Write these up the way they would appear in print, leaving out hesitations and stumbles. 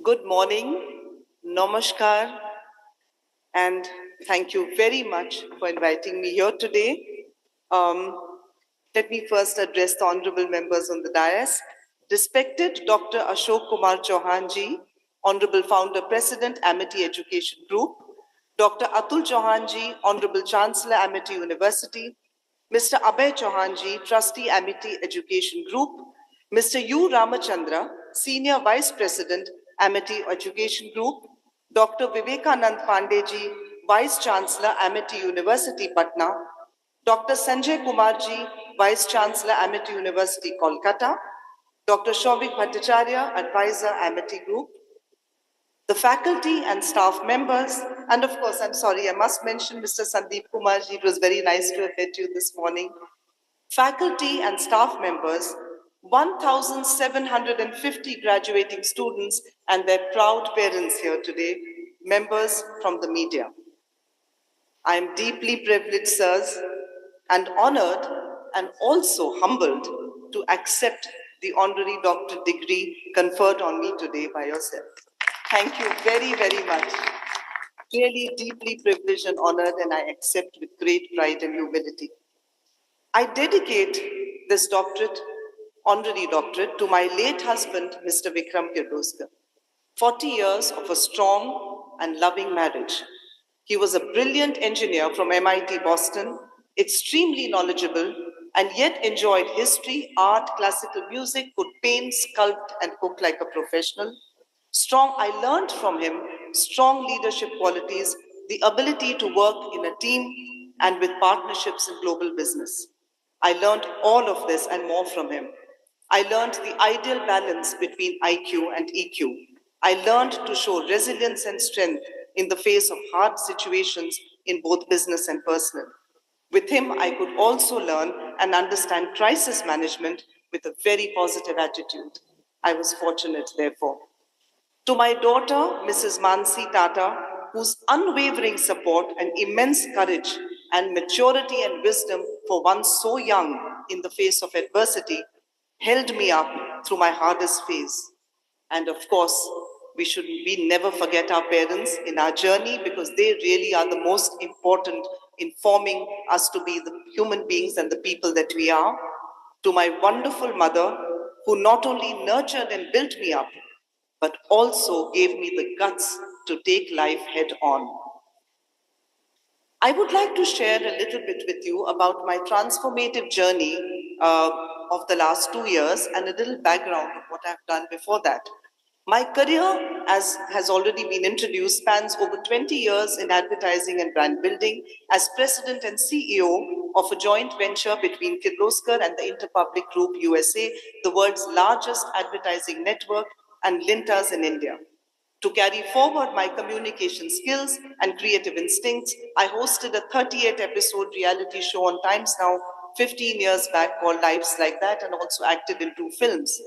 Good morning, namaskar, and thank you very much for inviting me here today. Um, Let me first address the honorable members on the dais. Respected Dr. Ashok Kumar Chauhan ji, Honorable Founder President, Amity Education Group, Dr. Atul Chauhan ji, Honorable Chancellor, Amity University, Mr. Abhay Chauhan ji, Trustee, Amity Education Group, Mr. U. Ramachandra, Senior Vice President, Amity Education Group, Dr. Vivekanand Pandey ji, Vice Chancellor, Amity University, Patna, Dr. Sanjay Kumar ji, Vice Chancellor, Amity University, Kolkata, Dr. Shobhik Bhattacharya, Advisor, Amity Group, the faculty and staff members, and of course, I'm sorry, I must mention Mr. Sandeep Kumar ji. It was very nice to have met you this morning. Faculty and staff members, 1,750 graduating students and their proud parents here today, members from the media. I am deeply privileged, sirs, and honored and also humbled to accept the honorary doctorate degree conferred on me today by yourself. Thank you very, very much. Really deeply privileged and honored, and I accept with great pride and humility. I dedicate this doctorate, honorary doctorate, to my late husband, Mr. Vikram Kirloskar. 40 years of a strong and loving marriage. He was a brilliant engineer from MIT Boston, extremely knowledgeable, and yet enjoyed history, art, classical music, could paint, sculpt, and cook like a professional. I learned from him strong leadership qualities, the ability to work in a team and with partnerships in global business. I learned all of this and more from him. I learned the ideal balance between IQ and EQ. I learned to show resilience and strength in the face of hard situations in both business and personal. With him, I could also learn and understand crisis management with a very positive attitude. I was fortunate, therefore. To my daughter, Mrs. Mansi Tata, whose unwavering support and immense courage and maturity and wisdom for one so young in the face of adversity held me up through my hardest phase. And of course, we never forget our parents in our journey because they really are the most important in forming us to be the human beings and the people that we are. To my wonderful mother, who not only nurtured and built me up, but also gave me the guts to take life head on. I would like to share a little bit with you about my transformative journey of the last 2 years and a little background of what I've done before that. My career, as has already been introduced, spans over 20 years in advertising and brand building as president and CEO of a joint venture between Kirloskar and the Interpublic Group USA, the world's largest advertising network, and Lintas in India. To carry forward my communication skills and creative instincts, I hosted a 38-episode reality show on Times Now 15 years back called Lives Like That, and also acted in 2 films.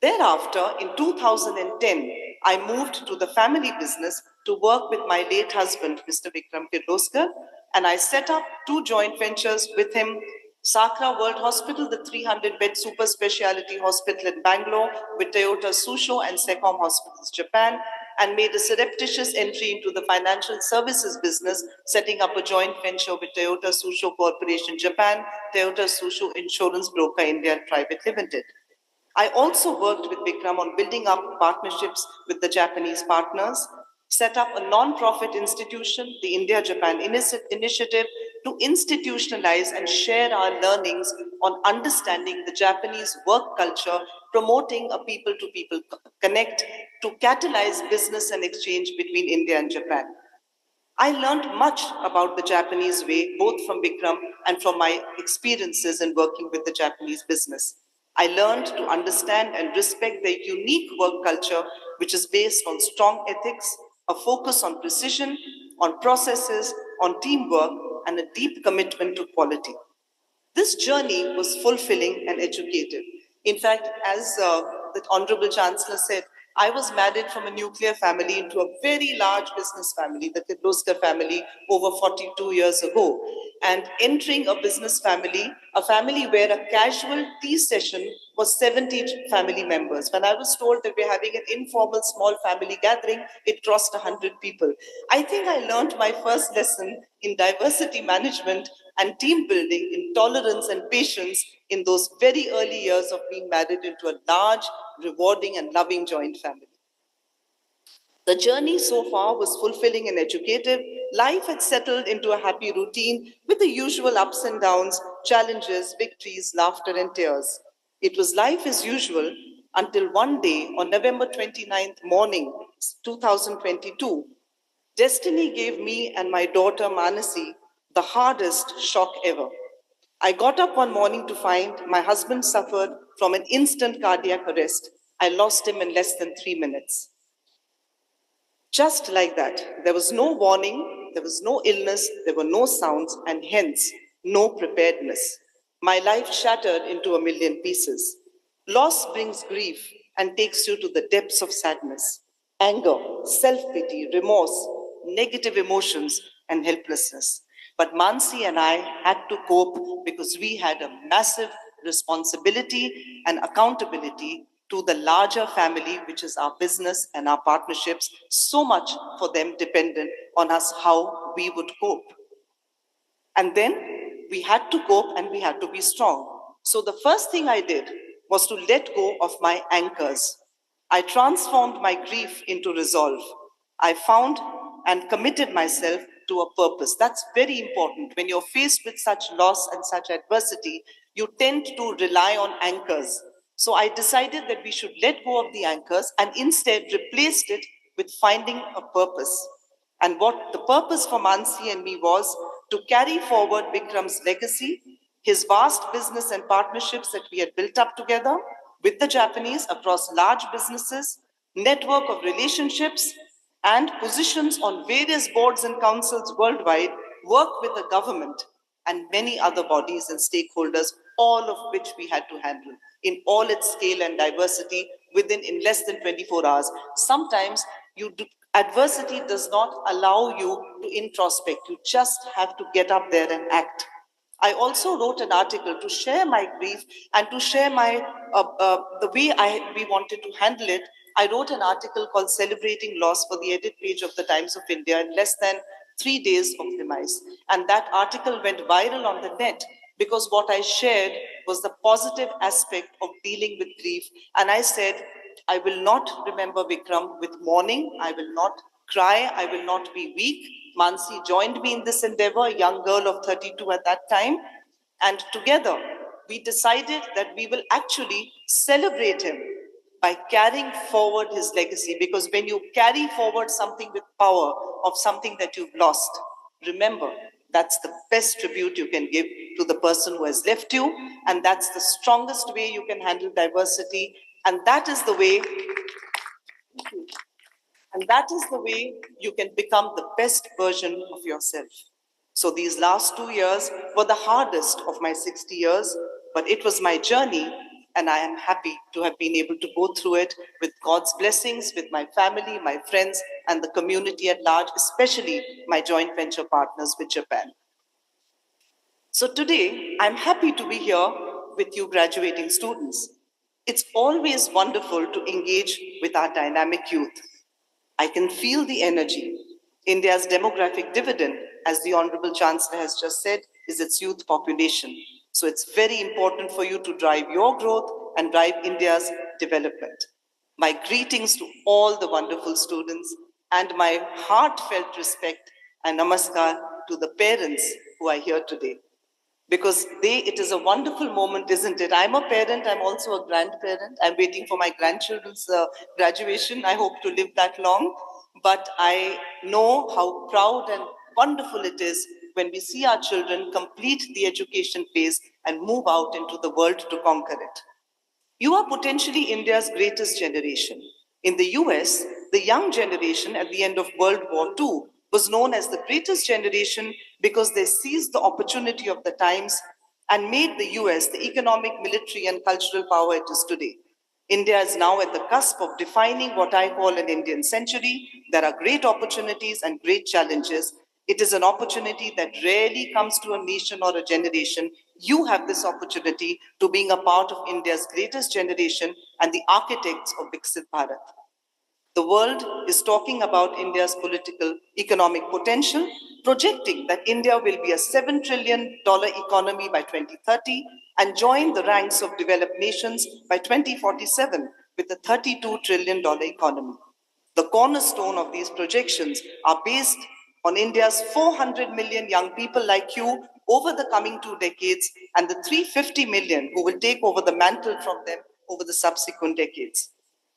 Thereafter, in 2010, I moved to the family business to work with my late husband, Mr. Vikram Kirloskar, and I set up 2 joint ventures with him: Sakra World Hospital, the 300-bed super specialty hospital in Bangalore, with Toyota Susho and Secom Hospitals, Japan, and made a surreptitious entry into the financial services business, setting up a joint venture with Toyota Susho Corporation, Japan, Toyota Susho Insurance Broker India Private Limited. I also worked with Vikram on building up partnerships with the Japanese partners, set up a non-profit institution, the India-Japan Initiative, to institutionalize and share our learnings on understanding the Japanese work culture, promoting a people-to-people connect to catalyze business and exchange between India and Japan. I learned much about the Japanese way, both from Vikram and from my experiences in working with the Japanese business. I learned to understand and respect their unique work culture, which is based on strong ethics, a focus on precision, on processes, on teamwork, and a deep commitment to quality. This journey was fulfilling and educative. In fact, as the Honorable Chancellor said, I was married from a nuclear family into a very large business family, the Kirloskar family, over 42 years ago. And entering a business family, a family where a casual tea session was 70 family members. When I was told that we're having an informal small family gathering, it crossed 100 people. I think I learned my first lesson in diversity management and team building, in tolerance and patience in those very early years of being married into a large, rewarding, and loving joint family. The journey so far was fulfilling and educative. Life had settled into a happy routine with the usual ups and downs, challenges, victories, laughter, and tears. It was life as usual until one day on November 29th morning, 2022, destiny gave me and my daughter Manasi the hardest shock ever. I got up one morning to find my husband suffered from an instant cardiac arrest. I lost him in less than 3 minutes. Just like that, there was no warning, there was no illness, there were no sounds, and hence no preparedness. My life shattered into a million pieces. Loss brings grief and takes you to the depths of sadness, anger, self pity, remorse, negative emotions, and helplessness. But Mansi and I had to cope because we had a massive responsibility and accountability to the larger family, which is our business and our partnerships, so much for them dependent on us how we would cope. And then we had to cope and we had to be strong. So the first thing I did was to let go of my anchors. I transformed my grief into resolve. I found and committed myself to a purpose. That's very important. When you're faced with such loss and such adversity, you tend to rely on anchors. So I decided that we should let go of the anchors and instead replaced it with finding a purpose. And what the purpose for Mansi and me was to carry forward Vikram's legacy, his vast business and partnerships that we had built up together with the Japanese across large businesses, network of relationships, and positions on various boards and councils worldwide, work with the government and many other bodies and stakeholders, all of which we had to handle in all its scale and diversity in less than 24 hours. Sometimes adversity does not allow you to introspect. You just have to get up there and act. I also wrote an article to share my grief and to share the way we wanted to handle it. I wrote an article called Celebrating Loss for the edit page of the Times of India in less than 3 days of demise. And that article went viral on the net because what I shared was the positive aspect of dealing with grief. And I said, I will not remember Vikram with mourning. I will not cry. I will not be weak. Mansi joined me in this endeavor, a young girl of 32 at that time. And together, we decided that we will actually celebrate him by carrying forward his legacy. Because when you carry forward something with power of something that you've lost, remember, that's the best tribute you can give to the person who has left you. And that's the strongest way you can handle diversity. And that is the way you can become the best version of yourself. So these last 2 years were the hardest of my 60 years, but it was my journey, and I am happy to have been able to go through it with God's blessings, with my family, my friends, and the community at large, especially my joint venture partners with Japan. So today, I'm happy to be here with you graduating students. It's always wonderful to engage with our dynamic youth. I can feel the energy. India's demographic dividend, as the Honorable Chancellor has just said, is its youth population. So it's very important for you to drive your growth and drive India's development. My greetings to all the wonderful students and my heartfelt respect and namaskar to the parents who are here today. Because it is a wonderful moment, isn't it? I'm a parent, I'm also a grandparent. I'm waiting for my grandchildren's graduation. I hope to live that long. But I know how proud and wonderful it is when we see our children complete the education phase and move out into the world to conquer it. You are potentially India's greatest generation. In the US, the young generation at the end of World War II was known as the greatest generation because they seized the opportunity of the times and made the US the economic, military, and cultural power it is today. India is now at the cusp of defining what I call an Indian century. There are great opportunities and great challenges. It is an opportunity that rarely comes to a nation or a generation. You have this opportunity to being a part of India's greatest generation and the architects of Viksit Bharat. The world is talking about India's political economic potential, projecting that India will be a $7 trillion economy by 2030 and join the ranks of developed nations by 2047 with a $32 trillion economy. The cornerstone of these projections are based on India's 400 million young people like you over the coming 2 decades and the 350 million who will take over the mantle from them over the subsequent decades.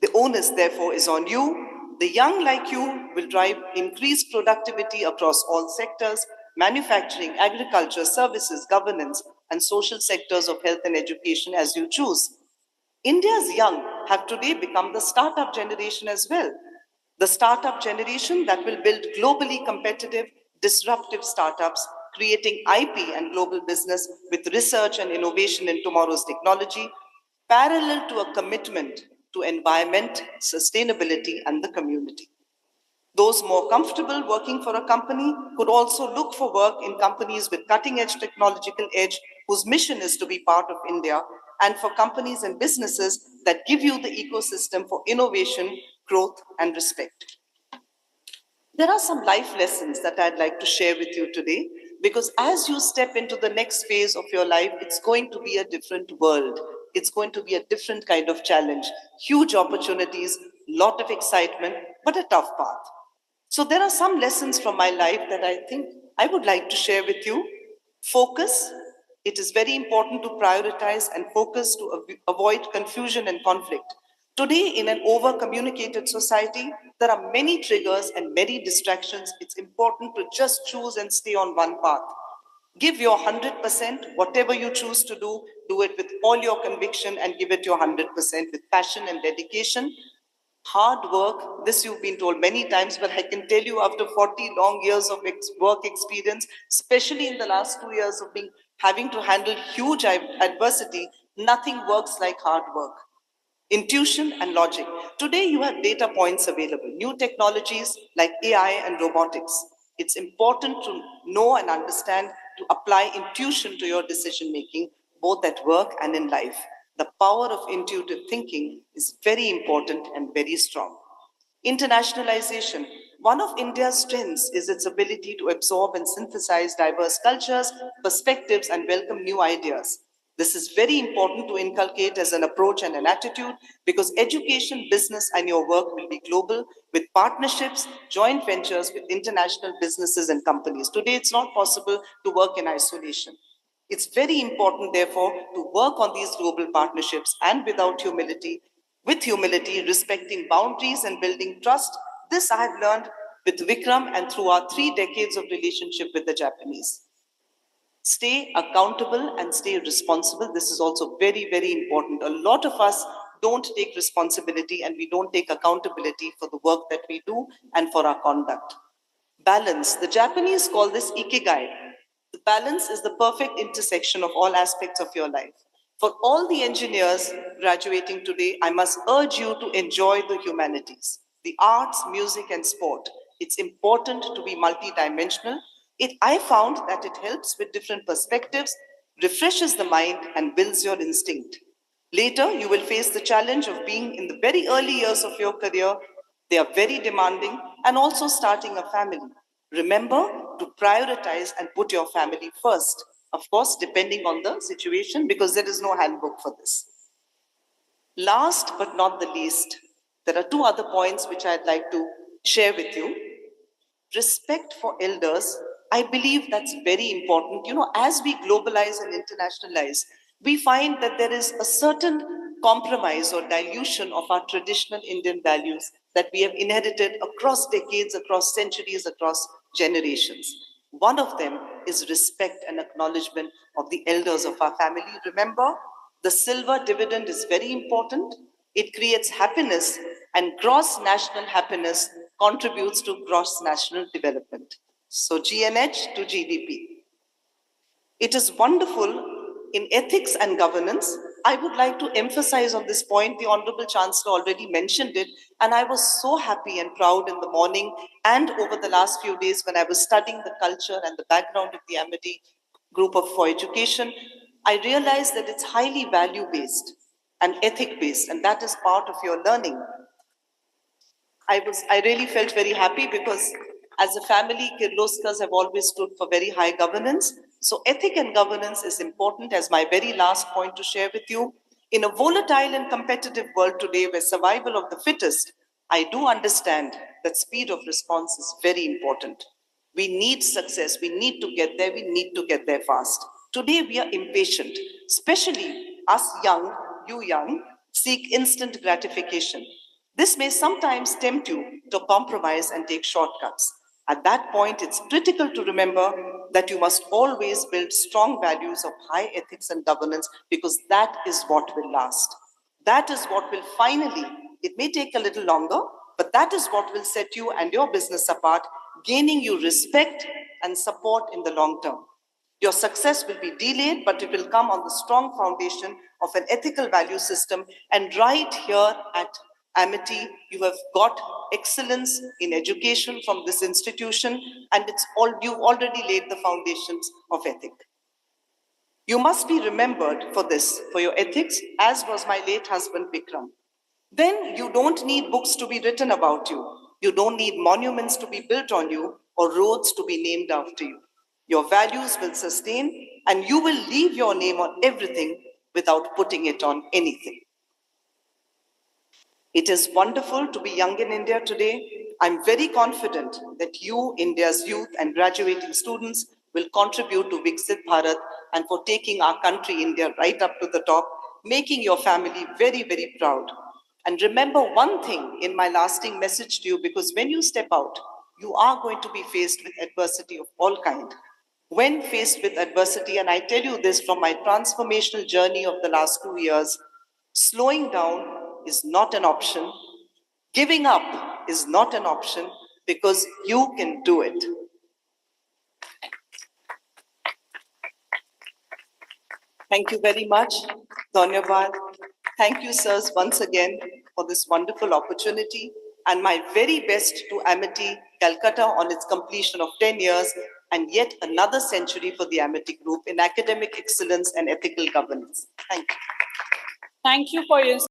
The onus, therefore, is on you. The young like you will drive increased productivity across all sectors, manufacturing, agriculture, services, governance, and social sectors of health and education as you choose. India's young have today become the startup generation as well. The startup generation that will build globally competitive, disruptive startups, creating IP and global business with research and innovation in tomorrow's technology, parallel to a commitment to environment, sustainability, and the community. Those more comfortable working for a company could also look for work in companies with cutting-edge technological edge whose mission is to be part of India, and for companies and businesses that give you the ecosystem for innovation, growth, and respect. There are some life lessons that I'd like to share with you today, because as you step into the next phase of your life, it's going to be a different world. It's going to be a different kind of challenge, huge opportunities, lot of excitement, but a tough path. So there are some lessons from my life that I think I would like to share with you. Focus. It is very important to prioritize and focus to avoid confusion and conflict. Today, in an over-communicated society, there are many triggers and many distractions. It's important to just choose and stay on one path. Give your 100%, whatever you choose to do it with all your conviction and give it your 100% with passion and dedication. Hard work, this you've been told many times, but I can tell you after 40 long years of work experience, especially in the last 2 years of having to handle huge adversity, nothing works like hard work. Intuition and logic. Today you have data points available, new technologies like AI and robotics. It's important to know and understand, to apply intuition to your decision making, both at work and in life. The power of intuitive thinking is very important and very strong. Internationalization. One of India's strengths is its ability to absorb and synthesize diverse cultures, perspectives, and welcome new ideas. This is very important to inculcate as an approach and an attitude, because education, business, and your work will be global with partnerships, joint ventures with international businesses and companies. Today, it's not possible to work in isolation. It's very important, therefore, to work on these global partnerships and with humility, respecting boundaries and building trust. This I have learned with Vikram and through our 3 decades of relationship with the Japanese. Stay accountable and stay responsible. This is also very, very important. A lot of us don't take responsibility and we don't take accountability for the work that we do and for our conduct. Balance. The Japanese call this ikigai. The balance is the perfect intersection of all aspects of your life. For all the engineers graduating today, I must urge you to enjoy the humanities, the arts, music, and sport. It's important to be multidimensional. I found that it helps with different perspectives, refreshes the mind, and builds your instinct. Later, you will face the challenge of being in the very early years of your career. They are very demanding, and also starting a family. Remember to prioritize and put your family first. Of course, depending on the situation, because there is no handbook for this. Last but not the least, there are 2 other points which I'd like to share with you. Respect for elders. I believe that's very important. As we globalize and internationalize, we find that there is a certain compromise or dilution of our traditional Indian values that we have inherited across decades, across centuries, across generations. One of them is respect and acknowledgement of the elders of our family. Remember, the silver dividend is very important. It creates happiness, and gross national happiness contributes to gross national development. So GNH to GDP. It is wonderful in ethics and governance I would like to emphasize on this point. The Honorable Chancellor already mentioned it, and I was so happy and proud in the morning and over the last few days when I was studying the culture and the background of the Amity Group for Education. I realized that it's highly value-based and ethic-based, and that is part of your learning. I really felt very happy because as a family, Kirloskars have always stood for very high governance. So ethic and governance is important as my very last point to share with you. In a volatile and competitive world today where survival of the fittest, I do understand that speed of response is very important. We need success. We need to get there. We need to get there fast. Today we are impatient, especially us young, you young, seek instant gratification. This may sometimes tempt you to compromise and take shortcuts. At that point, it's critical to remember that you must always build strong values of high ethics and governance because that is what will last. That is what will finally, it may take a little longer, but that is what will set you and your business apart, gaining you respect and support in the long term. Your success will be delayed, but it will come on the strong foundation of an ethical value system. And right here at Amity, you have got excellence in education from this institution, and you've already laid the foundations of ethics. You must be remembered for this, for your ethics, as was my late husband Vikram. Then you don't need books to be written about you. You don't need monuments to be built on you or roads to be named after you. Your values will sustain and you will leave your name on everything without putting it on anything. It is wonderful to be young in India today. I'm very confident that you, India's youth and graduating students, will contribute to Viksit Bharat and for taking our country, India, right up to the top, making your family very, very proud. And remember one thing in my lasting message to you, because when you step out, you are going to be faced with adversity of all kind. When faced with adversity, and I tell you this from my transformational journey of the last 2 years, slowing down is not an option. Giving up is not an option because you can do it. Thank you very much. Dhanyavad. Thank you, sirs, once again for this wonderful opportunity. And my very best to Amity Calcutta on its completion of 10 years and yet another century for the Amity Group in academic excellence and ethical governance. Thank you. Thank you for your